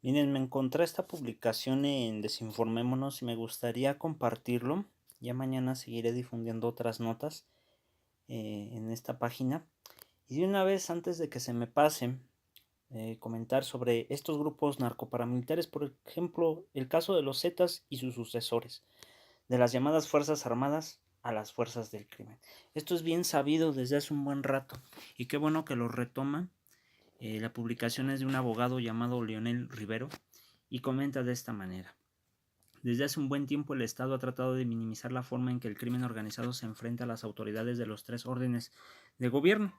Miren, me encontré esta publicación en Desinformémonos y me gustaría compartirlo. Ya mañana seguiré difundiendo otras notas en esta página. Y de una vez, antes de que se me pase, comentar sobre estos grupos narcoparamilitares, por ejemplo, el caso de los Zetas y sus sucesores, de las llamadas Fuerzas Armadas a las fuerzas del crimen. Esto es bien sabido desde hace un buen rato y qué bueno que lo retoman. La publicación es de un abogado llamado Leonel Rivero y comenta de esta manera. Desde hace un buen tiempo el Estado ha tratado de minimizar la forma en que el crimen organizado se enfrenta a las autoridades de los tres órdenes de gobierno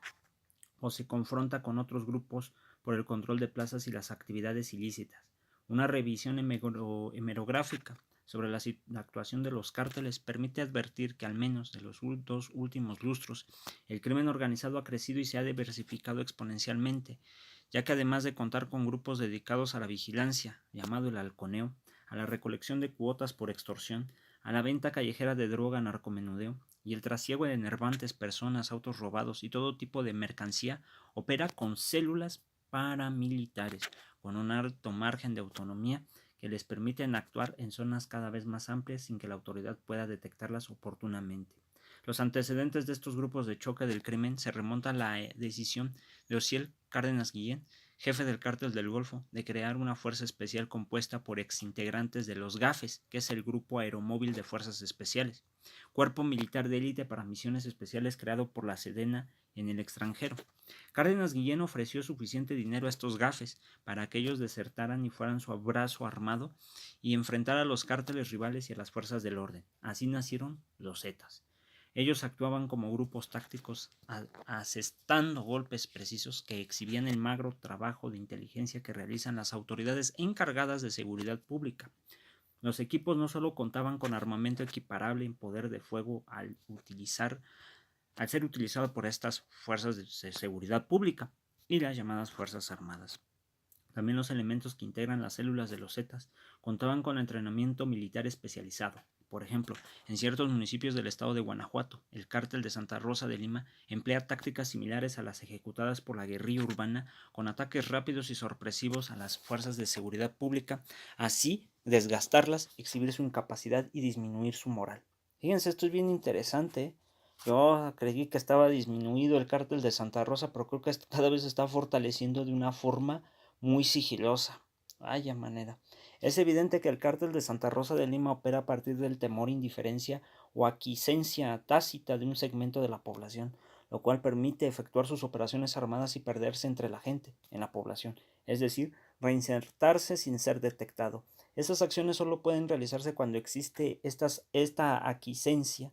o se confronta con otros grupos por el control de plazas y las actividades ilícitas. Una revisión hemerográfica sobre la actuación de los cárteles permite advertir que al menos de los dos últimos lustros el crimen organizado ha crecido y se ha diversificado exponencialmente, ya que además de contar con grupos dedicados a la vigilancia, llamado el halconeo, a la recolección de cuotas por extorsión, a la venta callejera de droga, narcomenudeo y el trasiego de enervantes, personas, autos robados y todo tipo de mercancía, opera con células paramilitares, con un alto margen de autonomía que les permiten actuar en zonas cada vez más amplias sin que la autoridad pueda detectarlas oportunamente. Los antecedentes de estos grupos de choque del crimen se remontan a la decisión de Osiel Cárdenas Guillén, jefe del Cártel del Golfo, de crear una fuerza especial compuesta por exintegrantes de los GAFES, que es el Grupo Aeromóvil de Fuerzas Especiales, cuerpo militar de élite para misiones especiales creado por la Sedena en el extranjero. Cárdenas Guillén ofreció suficiente dinero a estos gafes para que ellos desertaran y fueran su brazo armado y enfrentar a los cárteles rivales y a las fuerzas del orden. Así nacieron los Zetas. Ellos actuaban como grupos tácticos asestando golpes precisos que exhibían el magro trabajo de inteligencia que realizan las autoridades encargadas de seguridad pública. Los equipos no solo contaban con armamento equiparable en poder de fuego al ser utilizado por estas fuerzas de seguridad pública y las llamadas Fuerzas Armadas. También los elementos que integran las células de los Zetas contaban con entrenamiento militar especializado. Por ejemplo, en ciertos municipios del estado de Guanajuato, el cártel de Santa Rosa de Lima emplea tácticas similares a las ejecutadas por la guerrilla urbana, con ataques rápidos y sorpresivos a las fuerzas de seguridad pública, así desgastarlas, exhibir su incapacidad y disminuir su moral. Fíjense, esto es bien interesante. Yo creí que estaba disminuido el cártel de Santa Rosa, pero creo que cada vez se está fortaleciendo de una forma muy sigilosa. Vaya manera. Es evidente que el cártel de Santa Rosa de Lima opera a partir del temor, indiferencia o aquiescencia tácita de un segmento de la población, lo cual permite efectuar sus operaciones armadas y perderse entre la gente, en la población, es decir, reinsertarse sin ser detectado. Esas acciones solo pueden realizarse cuando existe esta aquiescencia,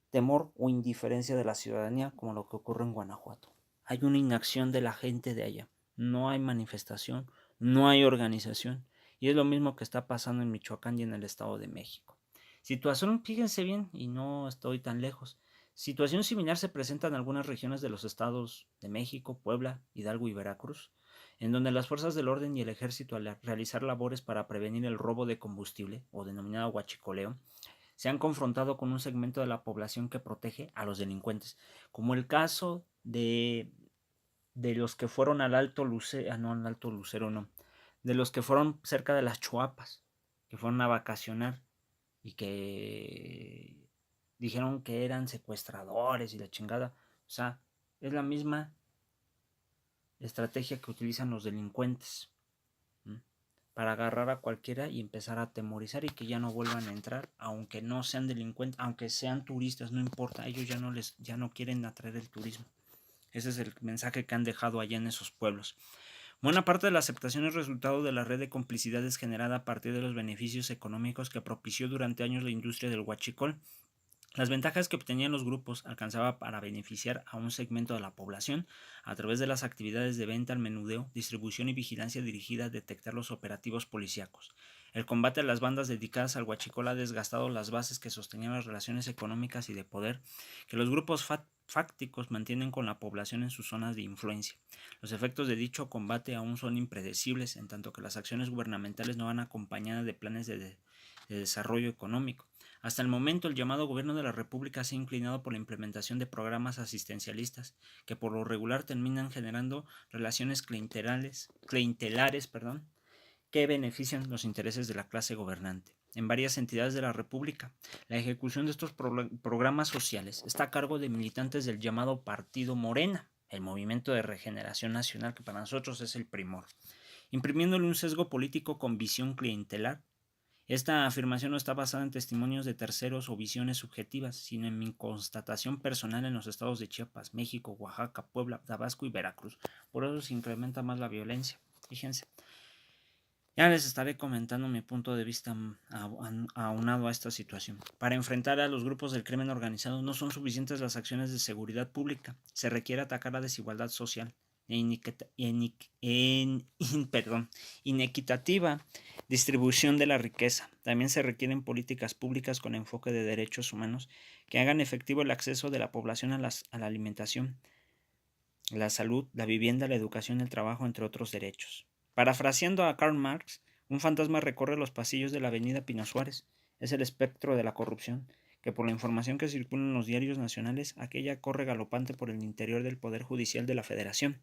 temor o indiferencia de la ciudadanía, como lo que ocurre en Guanajuato. Hay una inacción de la gente de allá. No hay manifestación, no hay organización. Y es lo mismo que está pasando en Michoacán y en el Estado de México. Situación, fíjense bien, y no estoy tan lejos. Situación similar se presenta en algunas regiones de los estados de México, Puebla, Hidalgo y Veracruz, en donde las fuerzas del orden y el ejército al realizar labores para prevenir el robo de combustible, o denominado huachicoleo, se han confrontado con un segmento de la población que protege a los delincuentes, como el caso de los que fueron al Alto Lucero, no al Alto Lucero, no, de los que fueron cerca de las Chuapas, que fueron a vacacionar y que dijeron que eran secuestradores y la chingada. O sea, es la misma estrategia que utilizan los delincuentes para agarrar a cualquiera y empezar a atemorizar y que ya no vuelvan a entrar, aunque no sean delincuentes, aunque sean turistas, no importa, ellos ya no quieren atraer el turismo. Ese es el mensaje que han dejado allá en esos pueblos. Buena parte de la aceptación es resultado de la red de complicidades generada a partir de los beneficios económicos que propició durante años la industria del huachicol. Las ventajas que obtenían los grupos alcanzaba para beneficiar a un segmento de la población a través de las actividades de venta al menudeo, distribución y vigilancia dirigida a detectar los operativos policíacos. El combate a las bandas dedicadas al huachicol ha desgastado las bases que sostenían las relaciones económicas y de poder que los grupos fácticos mantienen con la población en sus zonas de influencia. Los efectos de dicho combate aún son impredecibles, en tanto que las acciones gubernamentales no van acompañadas de planes de desarrollo económico. Hasta el momento, el llamado gobierno de la República se ha inclinado por la implementación de programas asistencialistas, que por lo regular terminan generando relaciones clientelares, que benefician los intereses de la clase gobernante. En varias entidades de la República, la ejecución de estos programas sociales está a cargo de militantes del llamado Partido Morena, el Movimiento de Regeneración Nacional, que para nosotros es el primor, imprimiéndole un sesgo político con visión clientelar. Esta afirmación no está basada en testimonios de terceros o visiones subjetivas, sino en mi constatación personal en los estados de Chiapas, México, Oaxaca, Puebla, Tabasco y Veracruz. Por eso se incrementa más la violencia. Fíjense. Ya les estaré comentando mi punto de vista aunado a esta situación. Para enfrentar a los grupos del crimen organizado no son suficientes las acciones de seguridad pública. Se requiere atacar la desigualdad social e inequitativa distribución de la riqueza. También se requieren políticas públicas con enfoque de derechos humanos que hagan efectivo el acceso de la población a la alimentación, la salud, la vivienda, la educación, el trabajo, entre otros derechos. Parafraseando a Karl Marx, un fantasma recorre los pasillos de la avenida Pino Suárez. Es el espectro de la corrupción, que por la información que circula en los diarios nacionales, aquella corre galopante por el interior del Poder Judicial de la Federación.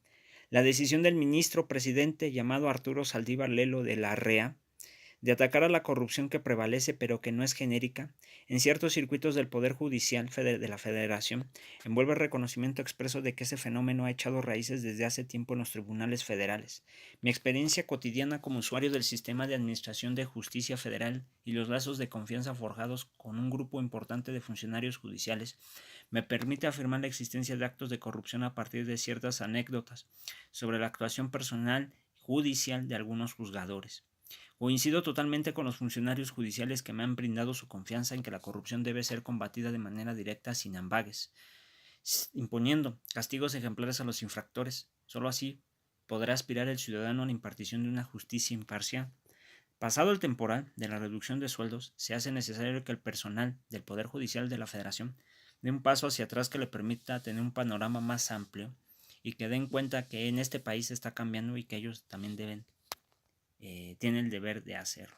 La decisión del ministro presidente llamado Arturo Saldívar Lelo de la REA de atacar a la corrupción que prevalece pero que no es genérica, en ciertos circuitos del Poder Judicial de la Federación, envuelve el reconocimiento expreso de que ese fenómeno ha echado raíces desde hace tiempo en los tribunales federales. Mi experiencia cotidiana como usuario del sistema de administración de justicia federal y los lazos de confianza forjados con un grupo importante de funcionarios judiciales me permite afirmar la existencia de actos de corrupción a partir de ciertas anécdotas sobre la actuación personal judicial de algunos juzgadores. Coincido totalmente con los funcionarios judiciales que me han brindado su confianza en que la corrupción debe ser combatida de manera directa sin ambages, imponiendo castigos ejemplares a los infractores. Solo así podrá aspirar el ciudadano a la impartición de una justicia imparcial. Pasado el temporal de la reducción de sueldos, se hace necesario que el personal del Poder Judicial de la Federación dé un paso hacia atrás que le permita tener un panorama más amplio y que den cuenta que en este país está cambiando y que ellos también tienen el deber de hacerlo.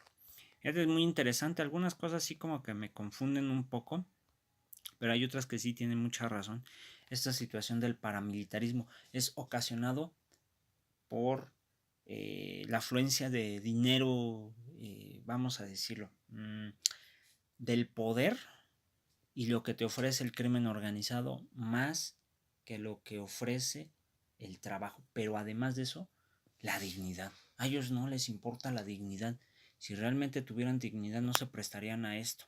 Es muy interesante, algunas cosas sí como que me confunden un poco, pero hay otras que sí tienen mucha razón. Esta situación del paramilitarismo es ocasionado por la afluencia de dinero, vamos a decirlo, del poder y lo que te ofrece el crimen organizado más que lo que ofrece el trabajo, pero además de eso, la dignidad. A ellos no les importa la dignidad. Si realmente tuvieran dignidad no se prestarían a esto.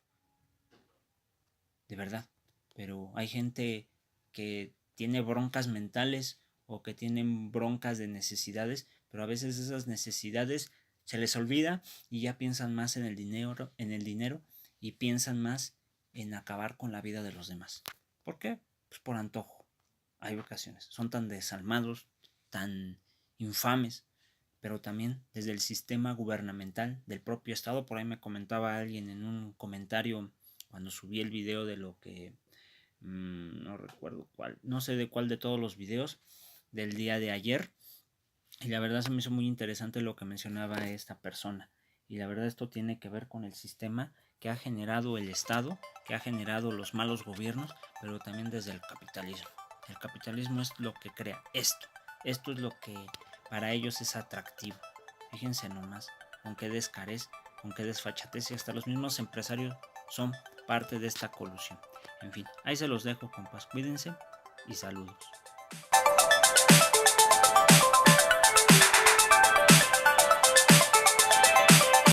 De verdad. Pero hay gente que tiene broncas mentales o que tienen broncas de necesidades, pero a veces esas necesidades se les olvida y ya piensan más en el dinero y piensan más en acabar con la vida de los demás. ¿Por qué? Pues por antojo. Hay ocasiones. Son tan desalmados, tan infames, pero también desde el sistema gubernamental del propio estado. Por ahí me comentaba alguien en un comentario cuando subí el video de lo que no recuerdo cuál, no sé de cuál de todos los videos del día de ayer, y la verdad se me hizo muy interesante lo que mencionaba esta persona. Y la verdad esto tiene que ver con el sistema que ha generado el Estado, que ha generado los malos gobiernos, pero también desde el capitalismo. El capitalismo es lo que crea esto. Esto es lo que para ellos es atractivo. Fíjense nomás, con qué descarez, con qué desfachatez, y hasta los mismos empresarios son parte de esta colusión. En fin, ahí se los dejo, compas. Cuídense y saludos.